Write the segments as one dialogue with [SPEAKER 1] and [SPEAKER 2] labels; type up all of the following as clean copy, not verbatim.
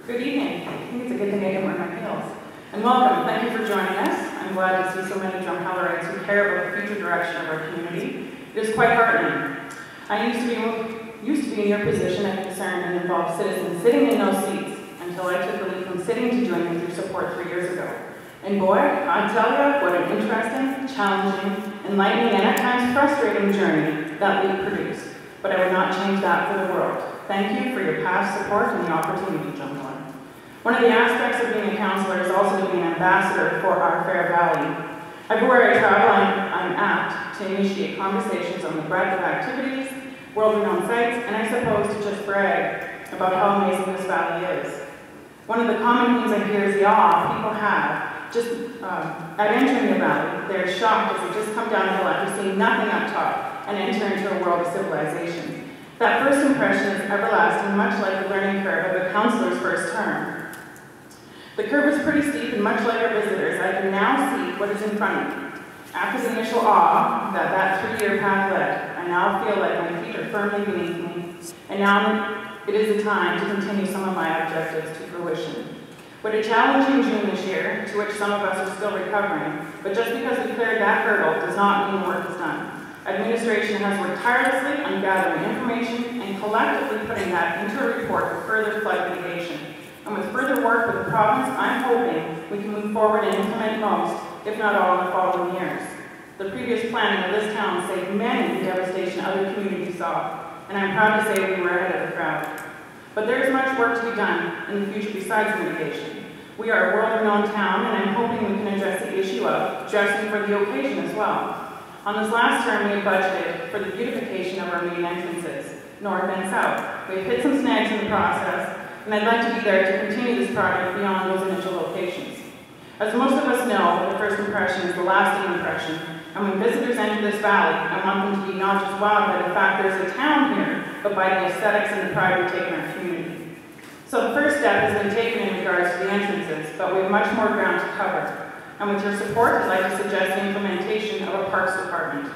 [SPEAKER 1] Good evening. I think it's a good thing I didn't wear my heels. And welcome. Thank you for joining us. I'm glad to see so many Drumhellerites who care about the future direction of our community. It is quite heartening. I used to be in your position and concerned and involved citizens sitting in those seats until I took the leap from sitting to joining with your support 3 years ago. And boy, I tell you, what an interesting, challenging, enlightening, and at times frustrating journey that leap produced. But I would not change that for the world. Thank you for your past support and the opportunity, Drumheller. One of the aspects of being a councillor is also to be an ambassador for our fair valley. Everywhere I travel, I'm apt to initiate conversations on the breadth of activities, world-renowned sites, and I suppose to just brag about how amazing this valley is. One of the common themes I hear is the awe people have just at entering the valley. They're shocked as they just come down the hill after seeing nothing up top and enter into a world of civilization. That first impression is everlasting, much like the learning curve of a councillor's first term. The curve is pretty steep, and much like our visitors, I can now see what is in front of me. After the initial awe that 3-year path led, I now feel like my feet are firmly beneath me, and now it is the time to continue some of my objectives to fruition. What a challenging June this year, to which some of us are still recovering, but just because we cleared that hurdle does not mean the work is done. Administration has worked tirelessly on gathering information and collectively putting that into a report for further flood mitigation. And with further work with the province, I'm hoping we can move forward and implement most, if not all, in the following years. The previous planning of this town saved many the devastation other communities saw, and I'm proud to say we were ahead of the crowd. But there is much work to be done in the future besides mitigation. We are a world-renowned town, and I'm hoping we can address the issue of dressing for the occasion as well. On this last term, we have budgeted for the beautification of our main entrances, north and south. We've hit some snags in the process, and I'd like to be there to continue this project beyond those initial locations. As most of us know, the first impression is the lasting impression, and when visitors enter this valley, I want them to be not just wowed by the fact there's a town here, but by the aesthetics and the pride we take in our community. So the first step has been taken in regards to the entrances, but we have much more ground to cover. And with your support, I'd like to suggest the implementation of a parks department.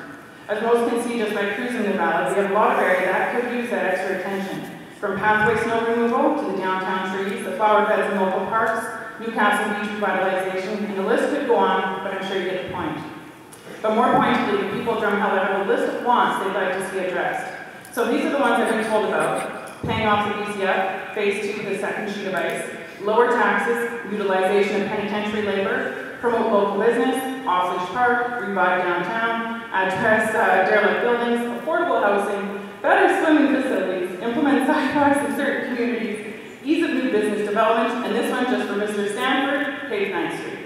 [SPEAKER 1] As most can see just by cruising the valley, we have a lot of area that could use that extra attention. From pathway snow removal to the downtown trees, the flower beds in local parks, Newcastle Beach revitalization, and the list could go on, but I'm sure you get the point. But more pointedly, the people of Drumheller have a list of wants they'd like to see addressed. So these are the ones I've been told about: paying off the BCF, phase 2 of the second sheet of ice, lower taxes, utilization of penitentiary labor, promote local business, off-leash park, revive downtown, address derelict buildings, affordable housing, better swimming facilities, implement sidewalks in certain communities, ease of new business development, and this one just for Mr. Stanford, pave 9th Street.